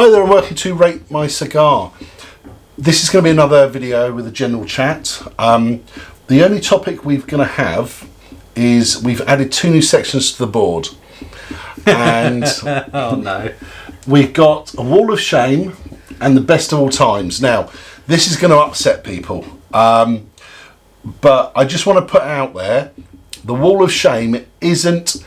Hi there and welcome to Rate My Cigar. This is going to be another video with a general chat. The only topic we're going to have is we've added 2 new sections to the board. And oh no. We've got a wall of shame and the best of all times. Now, this is going to upset people. But I just want to put out there, the wall of shame isn't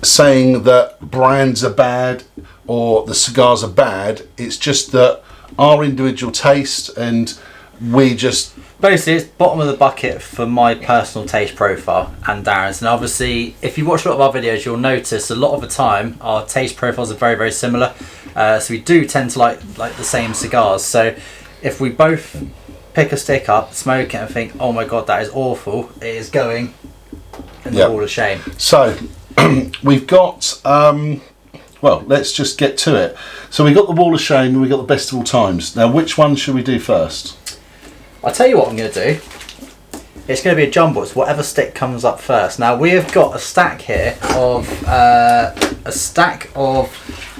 saying that brands are bad or the cigars are bad. It's just that our individual taste, and we just... Basically, it's bottom of the bucket for my personal taste profile and Darren's. And obviously, if you watch a lot of our videos, you'll notice a lot of the time our taste profiles are very, very similar. So we do tend to like the same cigars. So if we both pick a stick up, smoke it and think, oh my God, that is awful, it is going in the wall of shame. So we've got... well, let's just get to it. So we got the wall of shame and we got the best of all times. Now, which one should we do first? I'll tell you what I'm going to do. It's going to be a jumble. It's whatever stick comes up first. Now we have got a stack here of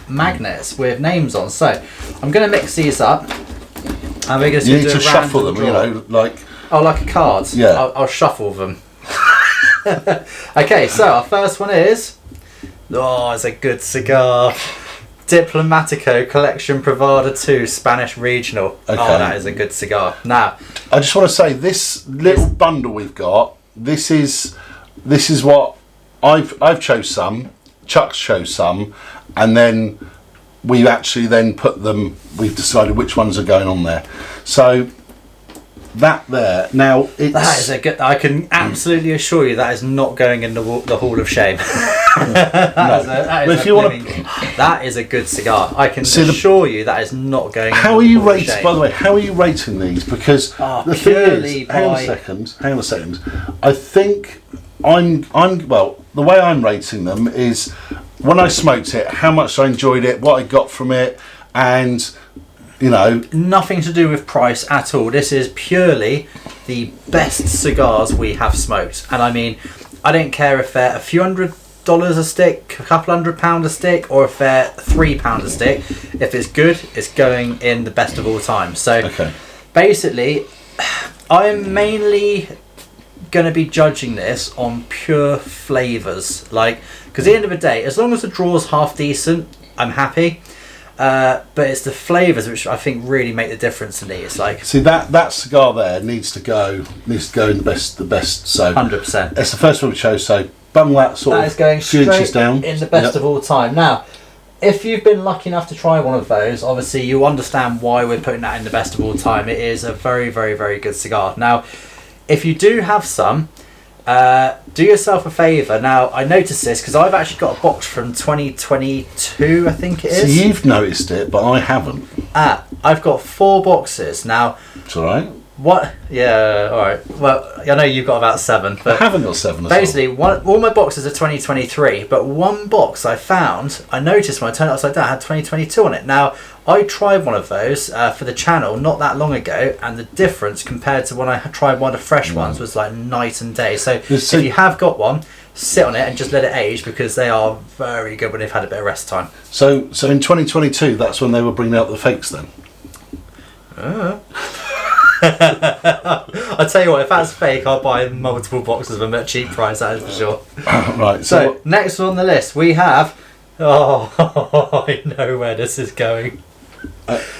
magnets with names on. So I'm going to mix these up, and we're going to do a shuffle them. Draw. You know, like like a card. Yeah. I'll shuffle them. Okay, so our first one is. Oh, it's a good cigar. Diplomatico Collection Privada 2 Spanish Regional. Okay. Oh, that is a good cigar. Now, I just want to say this little bundle we've got. This is what I've chose some. Chuck's chose some, and then we've actually then put them. We've decided which ones are going on there. So that there. Now that is a good. I can absolutely assure you that is not going in the Hall of Shame. That is a good cigar. I can assure you that is not going. How are you rating? By the way, how are you rating these? Because the thing is, hang on a second. I think I'm well. The way I'm rating them is when I smoked it, how much I enjoyed it, what I got from it, and you know, nothing to do with price at all. This is purely the best cigars we have smoked, and I mean, I don't care if they're a few $100 a stick, a couple £100 a stick, or if they're £3 a stick. If it's good, it's going in the best of all time. So basically, I'm mainly going to be judging this on pure flavours, like, because at the end of the day, as long as the draw's half decent, I'm happy. But it's the flavours which I think really make the difference to me. It's like, see, that cigar there needs to go in the best. So 100%. It's the first one we chose. So bung that sort of going few inches down in the best of all time. Now, if you've been lucky enough to try one of those, obviously you understand why we're putting that in the best of all time. It is a very, very, very good cigar. Now, if you do have some, do yourself a favour. Now, I noticed this because I've actually got a box from 2022, I think it is. So you've noticed it, but I haven't. I've got 4 boxes. Now, it's alright. What? Yeah, alright. Well, I know you've got about 7. But I haven't got 7 at basically, all. All my boxes are 2023, but one box I noticed when I turned it upside down, had 2022 on it. Now, I tried one of those for the channel not that long ago, and the difference compared to when I tried one of the fresh ones was like night and day. So if you have got one, sit on it and just let it age, because they are very good when they've had a bit of rest time. So in 2022, that's when they were bringing out the fakes then? I'll tell you what, if that's fake, I'll buy multiple boxes of them at a cheap price, that is for sure. Right, so next on the list we have... Oh, I know where this is going.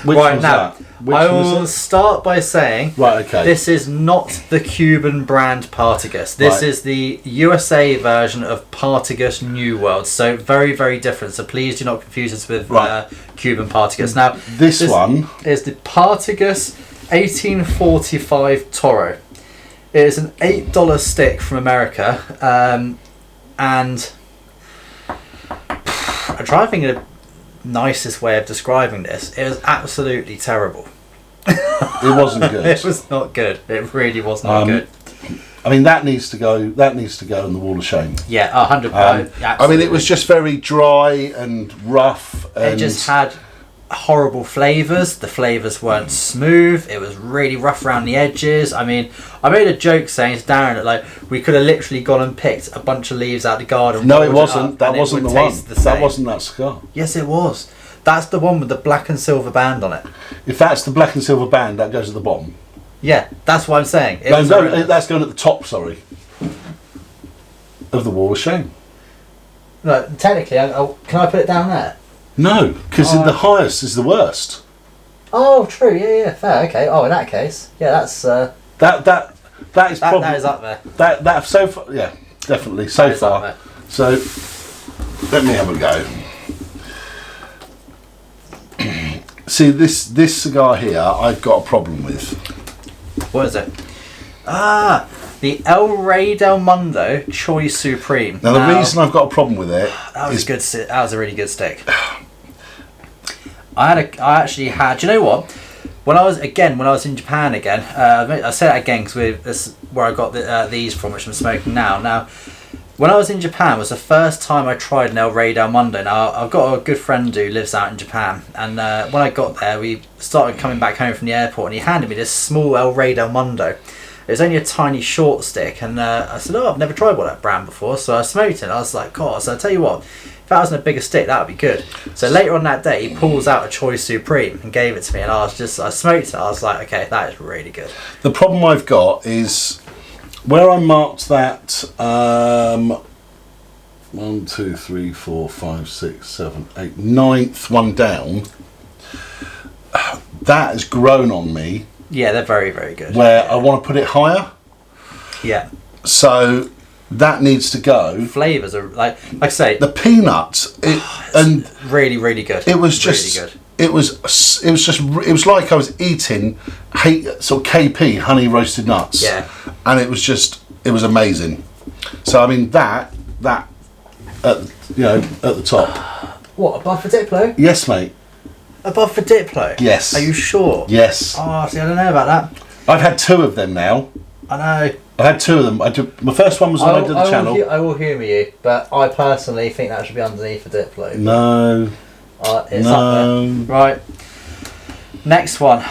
Right now, I will start by saying this is not the Cuban brand Partagas. This is the USA version of Partagas New World. So very, very different. So please do not confuse us with Cuban Partagas. Now, this one is the Partagas 1845 Toro. It is an $8 stick from America, and I'm trying to think of the nicest way of describing this. It was absolutely terrible. It wasn't good. It was not good. It really was not good. I mean, that needs to go. That needs to go in the wall of shame. Yeah, 100%. I mean, it was just very dry and rough. And it just had horrible flavours. The flavours weren't smooth. It was really rough around the edges. I mean, I made a joke saying to Darren that like we could have literally gone and picked a bunch of leaves out the garden. No, it wasn't. That wasn't the one. That wasn't that cigar. Yes, it was. That's the one with the black and silver band on it. If that's the black and silver band, that goes at the bottom. Yeah, that's what I'm saying. No, that's going at the top, sorry. Of the Wall of Shame. No, technically, can I put it down there? No, because the highest is the worst. Oh, true. Yeah, fair. Okay. Oh, in that case, yeah, that's that is probably that is up there. That so far, yeah, definitely so far. So let me have a go. See this cigar here, I've got a problem with. What is it? The El Rey Del Mundo Choice Supreme. Now the reason I've got a problem with it is good. That was a really good stick. I actually had. Do you know what? When I was in Japan again, I say that again because this is where I got these from, which I'm smoking now. Now, when I was in Japan, was the first time I tried an El Rey Del Mundo. Now, I've got a good friend who lives out in Japan, and when I got there, we started coming back home from the airport, and he handed me this small El Rey Del Mundo. It was only a tiny short stick, and I said, "Oh, I've never tried that brand before." So I smoked it. And I was like, "God!" So I tell you what. If that was in a bigger stick, that would be good. So later on that day, he pulls out a Choice Supreme and gave it to me, and I smoked it. I was like, okay, that is really good. The problem I've got is where I marked that 1, 2, 3, 4, 5, 6, 7, 8, 9th one down. That has grown on me. Yeah, they're very, very good. Where I want to put it higher. Yeah. So that needs to go. Flavors are like I say, the peanuts and really, really good. It was just really good. It was like I was eating sort of KP honey roasted nuts. Yeah. And it was amazing. So I mean that at the top. What, above for Diplo? Yes, mate. Above for Diplo? Yes. Are you sure? Yes. Oh, see, I don't know about that. I've had 2 of them now. I know. I had 2 of them. My first one was when I did the channel. I will humour you, but I personally think that should be underneath for Diplo. No. It's up there. Right. Next one.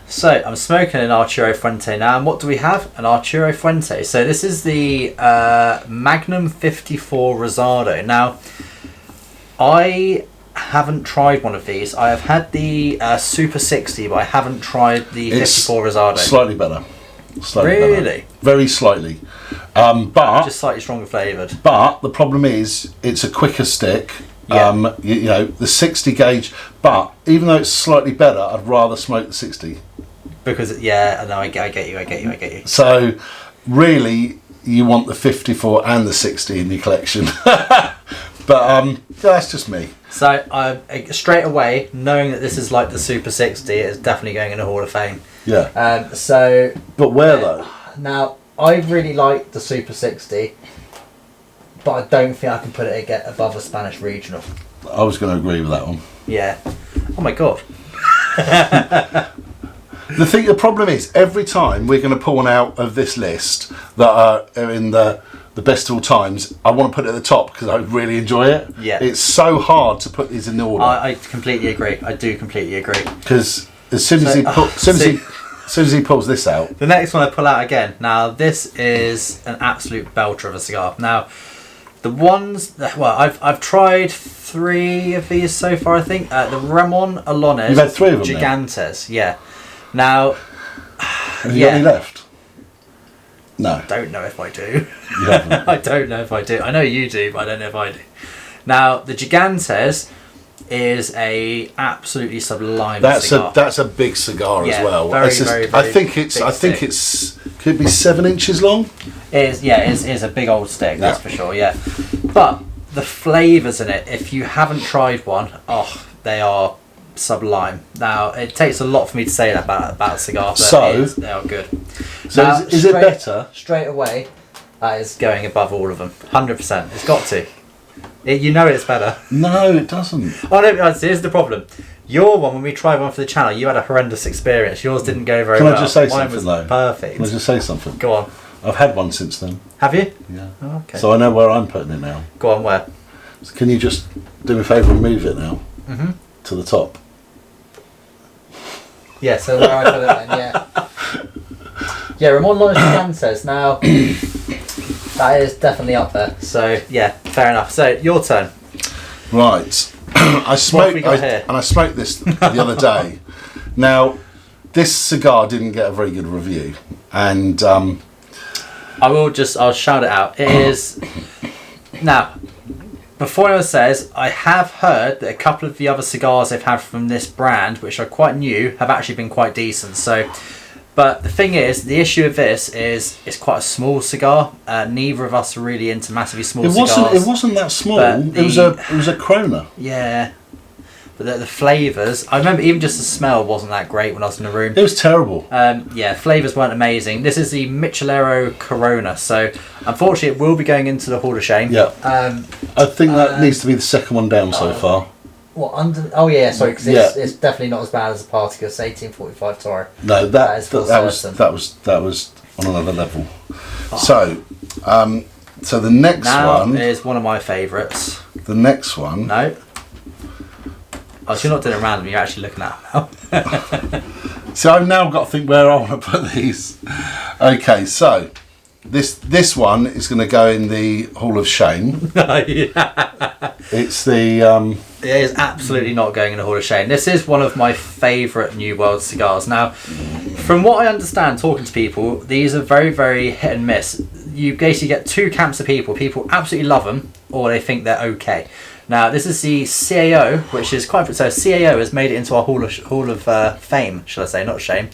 So I'm smoking an Arturo Fuente now, and what do we have? An Arturo Fuente. So this is the Magnum 54 Rosado. Now, I haven't tried one of these. I have had the Super 60, but I haven't tried the 54 Rosado. Slightly better. Really? Better. Very slightly. But just slightly stronger flavoured. But the problem is, it's a quicker stick. Yeah. The 60 gauge. But even though it's slightly better, I'd rather smoke the 60. Because I get you. So really, you want the 54 and the 60 in your collection. But that's just me. So straight away, knowing that this is like the Super 60, it's definitely going in the Hall of Fame. Yeah. But where though? Now, I really like the Super 60, but I don't think I can put it above a Spanish Regional. I was going to agree with that one. Yeah. Oh my god. The problem is, every time we're going to pull one out of this list that are in the best of all times, I want to put it at the top because I really enjoy it. Yeah. It's so hard to put these in order. I completely agree. I do completely agree. Because as soon as he pulls this out. The next one I pull out again. Now, this is an absolute belter of a cigar. Now, the ones... Well, I've tried 3 of these so far, I think. The Ramon Alones. You've had 3 of them Gigantes, yeah. Now... Have you got any left? No. I don't know if I do. You haven't. I don't know if I do. I know you do, but I don't know if I do. Now, the Gigantes is a absolutely sublime cigar. That's a big cigar as well. Very I think it's could be 7 inches long. It is a big old stick, that's for sure, yeah. But the flavours in it, if you haven't tried one, they are sublime. Now, it takes a lot for me to say that about a cigar, but they are good. So now, is it better? Straight away, that is going above all of them. 100%. It's got to. It's better. No, it doesn't. Oh no, here's the problem. Your one, when we tried one for the channel, you had a horrendous experience. Yours didn't go very well. Can I just say Mine something was though? Perfect. Can I just say something? Go on. I've had one since then. Have you? Yeah. Oh, okay. So I know where I'm putting it now. Go on, where? So can you just do me a favour and move it now? Mm-hmm. To the top. Yeah, so where I put it then, yeah. Yeah, Ramon Alones Gigantes. Now, that is definitely up there. So, yeah, fair enough. So, your turn. Right. I smoked this the other day. Now, this cigar didn't get a very good review, and I'll shout it out. It is now. Before anyone says, I have heard that a couple of the other cigars they've had from this brand, which are quite new, have actually been quite decent. So, but the thing is, the issue of this is it's quite a small cigar. Neither of us are really into massively small cigars. It wasn't that small. It was a Corona. Yeah. But the flavours, I remember even just the smell wasn't that great when I was in the room. It was terrible. Yeah, flavours weren't amazing. This is the Michelero Corona, so unfortunately it will be going into the Hall of Shame. Yeah. I think that needs to be the second one down so far. What, under? Oh yeah, sorry, because it's definitely not as bad as the Partagas 1845 Toro. No, that was on another level. Oh. So the next one is one of my favourites. The next one. No. Oh, so you're not doing it randomly, you're actually looking at them now. So I've now got to think where I want to put these. Okay, so this one is going to go in the Hall of Shame. Yeah. It's the... It is absolutely not going in the Hall of Shame. This is one of my favourite New World cigars. Now, from what I understand talking to people, these are very, very hit and miss. You basically get two camps of people. People absolutely love them, or they think they're okay. Now, this is the CAO, which is quite... So CAO has made it into our Hall of Fame, shall I say, not shame.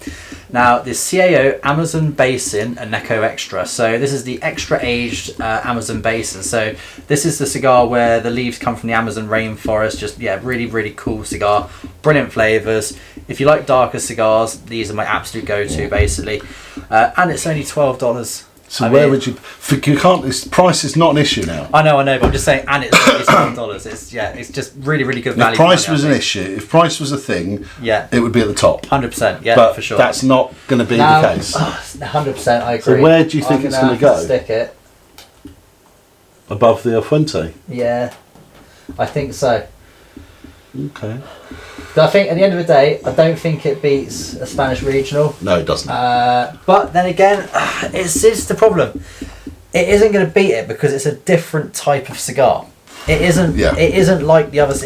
Now, the CAO Amazon Basin Aneco Extra. So this is the extra aged Amazon Basin. So this is the cigar where the leaves come from the Amazon rainforest. Just, yeah, really, really cool cigar. Brilliant flavours. If you like darker cigars, these are my absolute go-to, basically. And it's only $12. So would you? You can't. This price is not an issue now. I know, but I'm just saying, and it's $12. It's just really, really good value. If price was an issue, if price was a thing, it would be at the top. 100%, yeah, but for sure. That's not going to be the case. 100%, I agree. So where do you think it's going to go? Stick it above the El Fuente. Yeah, I think so. Okay. I think at the end of the day, I don't think it beats a Spanish regional. No, it doesn't. But then again, it's the problem. It isn't going to beat it because it's a different type of cigar. It isn't. Yeah. It isn't like the others.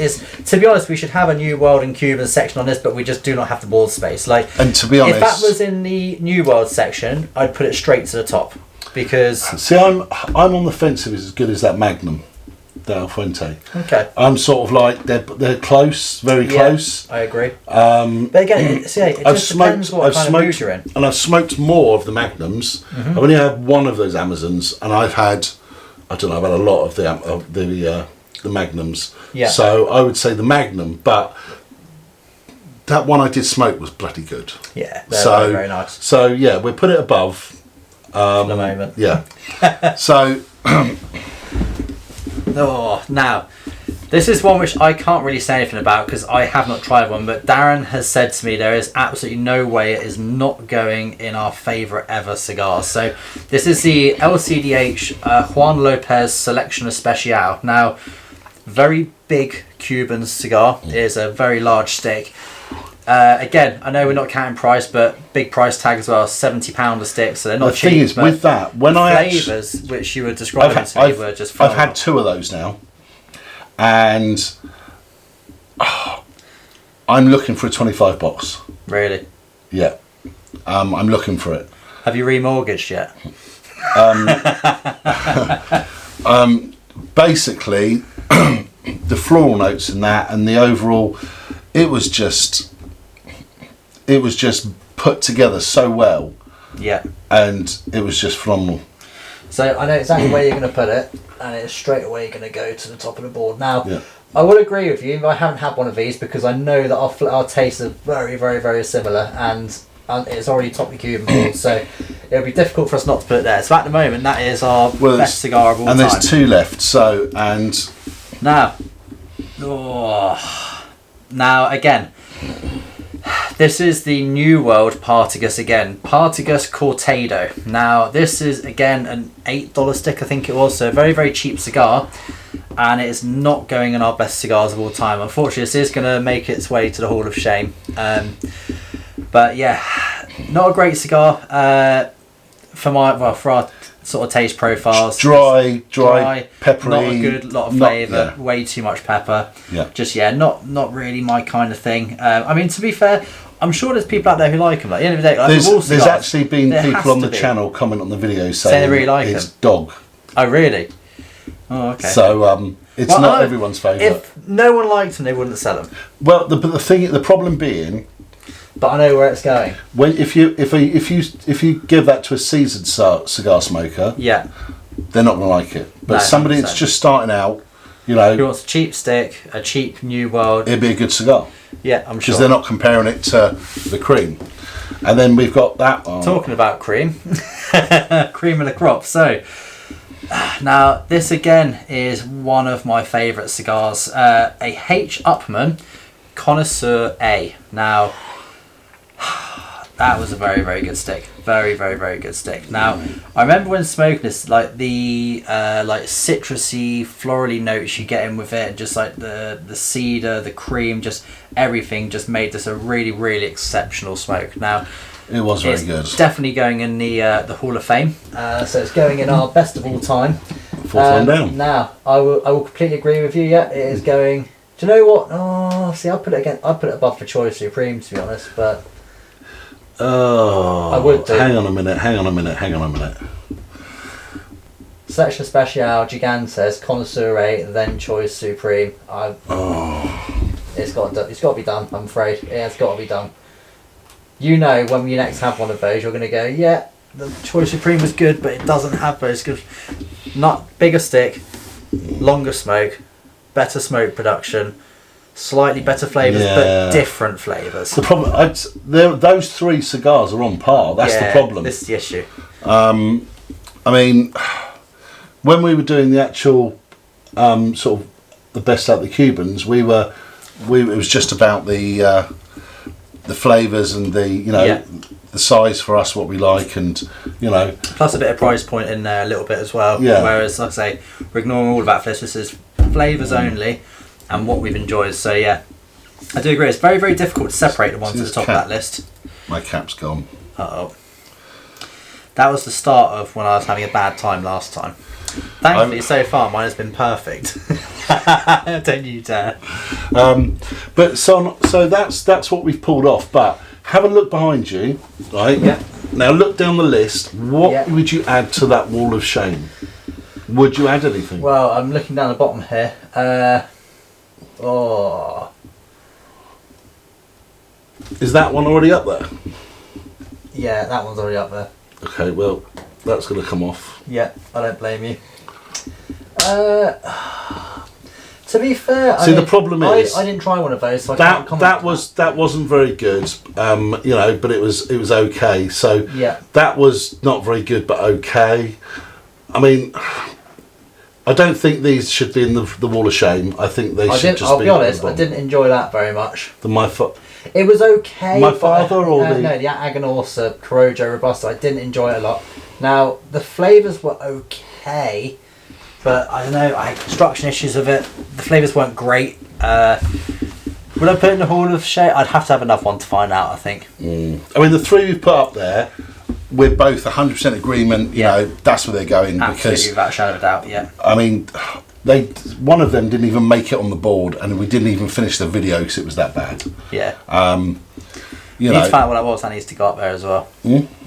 To be honest, we should have a New World and Cuban section on this, but we just do not have the board space. And to be honest, if that was in the New World section, I'd put it straight to the top because. See, I'm on the fence if it's as good as that Magnum. El Fuente. Okay. I'm sort of like they're close, very close. I agree. But again, it just depends what kind of mood you're in. And I've smoked more of the Magnums. Mm-hmm. I've only had one of those Amazons, and I've had a lot of the Magnums. Yeah. So I would say the Magnum, but that one I did smoke was bloody good. Yeah. They're very nice. So yeah, we'll put it above. For the moment. Yeah. So. Now, this is one which I can't really say anything about because I have not tried one, but Darren has said to me there is absolutely no way it is not going in our favourite ever cigars. So this is the LCDH Juan Lopez Selection Especial. Now, very big Cuban cigar. It is a very large stick. Again, I know we're not counting price, but big price tag as well, £70 a stick, so they're not cheap. The thing is, with that, when flavours which you were describing to me were just phenomenal. I've had two of those now, and I'm looking for a 25 box. Really? Yeah, I'm looking for it. Have you remortgaged yet? Basically, the floral notes in that and the overall, it was just put together so well. Yeah. And it was just phenomenal. So I know exactly where you're going to put it, and it's straight away going to go to the top of the board. Now, I would agree with you. I haven't had one of these because I know that our tastes are very, very, very similar, and it's already top the Cuban board, so it'll be difficult for us not to put it there. So at the moment, that is our best cigar of all time. And there's two left, so, and... Now, again, this is the New World Partagas again. Partagas Cortado. Now, this is, again, an $8 stick, I think it was, so a very, very cheap cigar, and it is not going in our best cigars of all time. Unfortunately, this is going to make its way to the Hall of Shame. But yeah, not a great cigar for our sort of taste profiles. Dry, peppery. Not a good lot of flavour. Way too much pepper. Yeah. Just not really my kind of thing. I mean, to be fair, I'm sure there's people out there who like them. Like, at the end of the day, like, there's actually been people on the channel comment on the video saying they really like it's them. dog. Oh, really? Oh, okay. So it's not everyone's favourite. If no one liked them, they wouldn't sell them. Well, the problem being. But I know where it's going. When if you give that to a seasoned cigar smoker, yeah, they're not going to like it. But no, somebody 100%. that's just starting out, you know, who wants a cheap stick, a cheap New World, it'd be a good cigar. Yeah, I'm sure. Because they're not comparing it to the cream. And then we've got that one. Talking about cream, cream of the crop. So now this again is one of my favourite cigars, a H. Upmann Connoisseur A. Now that was a very, very good stick. Very, very, very good stick. Now, I remember when smoking this, like the like citrusy, florally notes you get in with it, just like the cedar, the cream, just everything just made this a really, really exceptional smoke. Now, it was very good. Definitely going in the Hall of Fame. So it's going in our best of all time. Fourth one down. Now, I will completely agree with you. Yeah, it is going. Do you know what? Oh, see, I put it above the Choice Supreme, to be honest, but. Oh, I would do. Hang on a minute. Selection Special, Gigantes, Connoisseur 8, then Choice Supreme. It's got to be done, I'm afraid. It has got to be done. You know, when you next have one of those, you're going to go, yeah, the Choice Supreme was good, but it doesn't have those good. Not bigger stick, longer smoke, better smoke production. Slightly better flavours, but different flavours. The problem, those three cigars are on par. That's the problem. This is the issue. I mean, when we were doing the actual sort of the best out of the Cubans, it was just about the flavours and the size for us, what we like, and plus a bit of price point in there a little bit as well. Yeah. Whereas, like I say, we're ignoring all about this. This is flavours only. And what we've enjoyed, so yeah, I do agree. It's very, very difficult to separate the ones at the top of that list. My cap's gone. That was the start of when I was having a bad time last time. Thankfully, so far mine has been perfect. Don't you dare. But so that's what we've pulled off. But have a look behind you, right? Yeah. Now look down the list. What would you add to that wall of shame? Would you add anything? Well, I'm looking down the bottom here. Is that one already up there? Yeah, that one's already up there. Okay, well, that's going to come off. Yeah, I don't blame you. To be fair, the problem is I didn't try one of those, so I that can't comment that wasn't very good. But it was okay. So yeah, that was not very good, but okay. I mean, I don't think these should be in the Wall of Shame. I think they should just be. I'll be honest, I didn't enjoy that very much. It was okay. My father or the Aganorsa Corojo Robusto, I didn't enjoy it a lot. Now the flavours were okay, but I don't know. I had construction issues with it. The flavours weren't great. Would I put it in the Hall of Shame? I'd have to have another one to find out, I think. I mean, the three we've put up there, we're both 100% agreement. You know, that's where they're going. Absolutely, because without a shadow of a doubt. Yeah. I mean, one of them didn't even make it on the board, and we didn't even finish the video because it was that bad. Yeah. You need to find out what that was. That needs to go up there as well.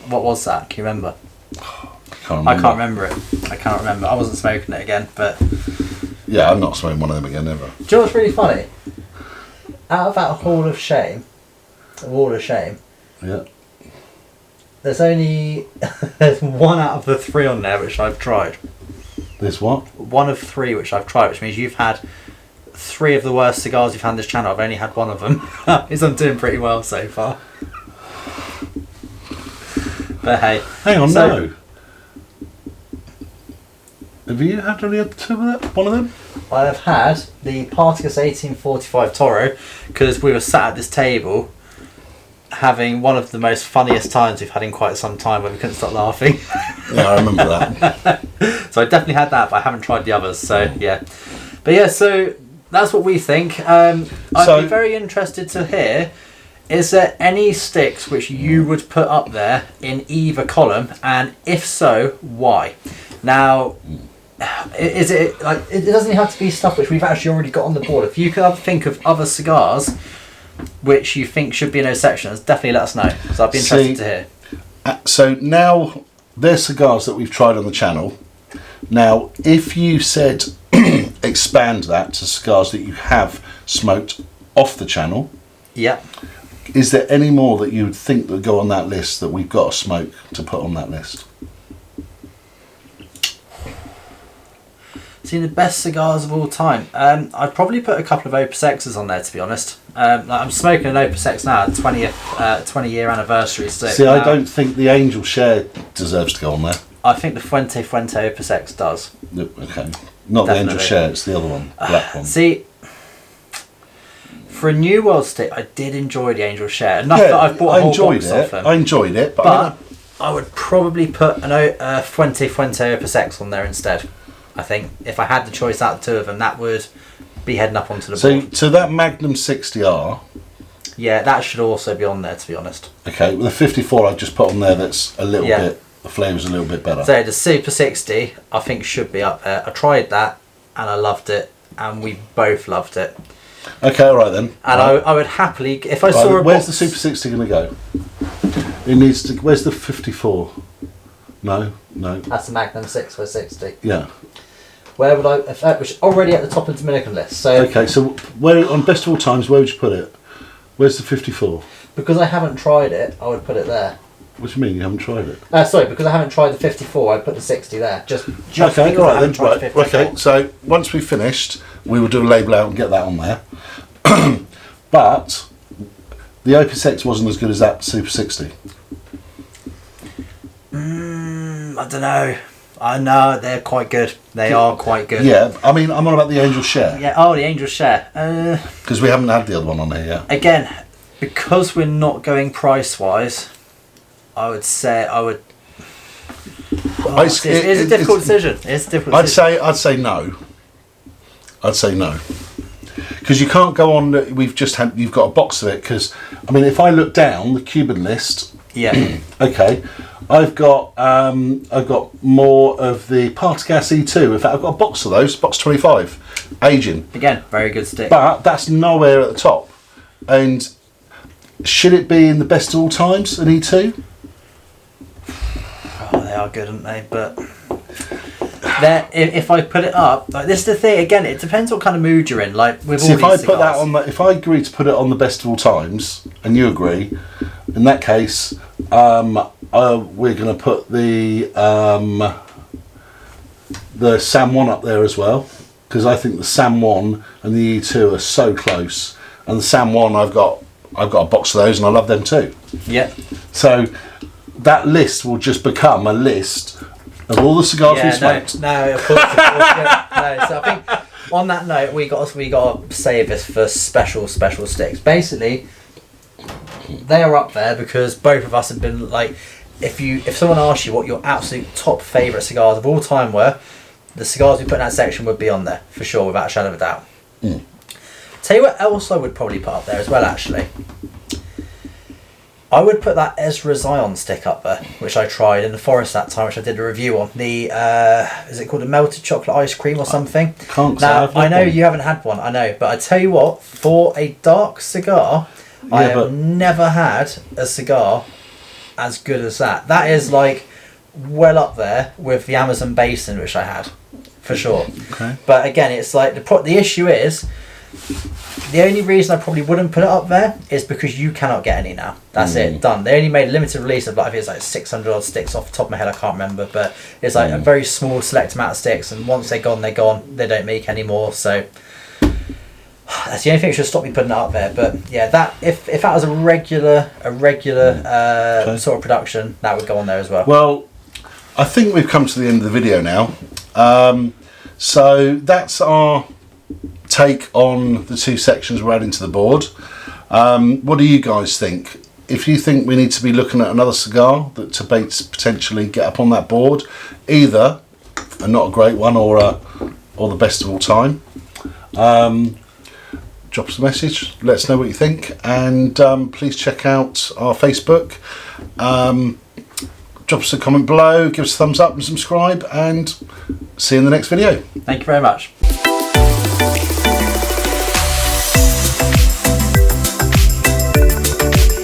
What was that? Can you remember? I can't remember it. I can't remember. I wasn't smoking it again, but yeah, I'm not smoking one of them again ever. Do you know what's really funny? Out of that Wall of Shame, yeah, there's one out of the three on there which I've tried. There's what? One of three which I've tried, which means you've had three of the worst cigars you've had on this channel. I've only had one of them. Because I'm doing pretty well so far. But hey. Hang on, no. Have you had any other two of that? One of them? I have had the Partagas 1845 Toro, because we were sat at this table having one of the most funniest times we've had in quite some time when we couldn't stop laughing. Yeah, I remember that. So I definitely had that, but I haven't tried the others, so yeah. But yeah, so that's what we think. I'd be very interested to hear Is there any sticks which you would put up there in either column, and if so, why? Now, is it like it doesn't have to be stuff which we've actually already got on the board? If you could think of other cigars which you think should be in those sections, definitely let us know. So I'd be interested to hear. So now they're cigars that we've tried on the channel. Now, if you said expand that to cigars that you have smoked off the channel, yeah. Is there any more that you would think that go on that list that we've got to smoke to put on that list? See, the best cigars of all time. I'd probably put a couple of Opus X's on there, to be honest. Like I'm smoking an Opus X now, 20-year anniversary stick. See, I don't think the Angel Share deserves to go on there. I think the Fuente Opus X does. Okay. Not Definitely. The Angel Share, it's the other one, black one. See, for a New World stick, I did enjoy the Angel Share. Enough that I've bought a whole box off them. I enjoyed it, but I would probably put a Fuente Opus X on there instead. I think if I had the choice out of the two of them, that would be heading up onto the board. So that Magnum 60R. Yeah, that should also be on there, to be honest. Okay, well the 54 I've just put on there. That's a little bit. The flavour's a little bit better. So the Super 60, I think should be up there. I tried that and I loved it, and we both loved it. Okay, all right then. And I would happily, if I saw a where's box, the Super 60 going to go? It needs to. Where's the 54? No. That's the Magnum 6 for 60. Yeah. Where would I? Which is already at the top of the Dominican list. So okay, so where on best of all times? Where would you put it? Where's the 54? Because I haven't tried it, I would put it there. What do you mean you haven't tried it? Sorry, because I haven't tried the 54, I'd put the 60 there. Just okay, because all I right haven't tried the 54. Okay, so once we've finished, we will do a label out and get that on there. But the Opus X wasn't as good as that Super 60. I don't know. I know they're quite good. They are quite good. Yeah, I mean, I'm on about the Angel Share. Yeah. Oh, the Angel Share. Because we haven't had the other one on here yet. Again, because we're not going price wise, I would say I would. Oh, it's a difficult decision. It's a difficult decision. I'd say no. I'd say no. Because you can't go on. You've got a box of it. Because I mean, if I look down the Cuban list. Yeah. Okay. I've got more of the Partagas E2. In fact, I've got a box of those, box 25, aging. Again, very good stick. But that's nowhere at the top. And should it be in the best of all times, an E2? Oh, they are good, aren't they? But if I put it up, like this is the thing. Again, it depends what kind of mood you're in. Like with all these cigars. If I agree to put it on the best of all times, and you agree, in that case. We're going to put the San Juan up there as well, because I think the San Juan and the E2 are so close, and the San Juan I've got a box of those and I love them too. Yeah. So that list will just become a list of all the cigars we smoked. No, of course. No. So I think on that note, we got to save this for special sticks. Basically. They are up there because both of us have been like, if someone asks you what your absolute top favourite cigars of all time were, the cigars we put in that section would be on there for sure, without a shadow of a doubt. Tell you what else I would probably put up there as well. Actually, I would put that Ezra Zion stick up there, which I tried in the forest that time, which I did a review on. The is it called a melted chocolate ice cream or something? Now I know you haven't had one, I know, but I tell you what, for a dark cigar. I have never had a cigar as good as that. That is like well up there with the Amazon Basin, which I had, for sure. Okay. But again, it's like the issue is, the only reason I probably wouldn't put it up there is because you cannot get any now. That's it, done. They only made a limited release of I think it's like 600 odd sticks off the top of my head, I can't remember, but it's like a very small select amount of sticks, and once they're gone, they're gone. They don't make any more, so... That's the only thing that should stop me putting it up there. But yeah, that if that was a regular sort of production, that would go on there as well. Well, I think we've come to the end of the video now. So that's our take on the two sections we're adding to the board. What do you guys think? If you think we need to be looking at another cigar that to potentially get up on that board, either a not a great one or the best of all time. drop us a message, let us know what you think, and please check out our Facebook. Drop us a comment below, give us a thumbs up and subscribe, and see you in the next video. Thank you very much.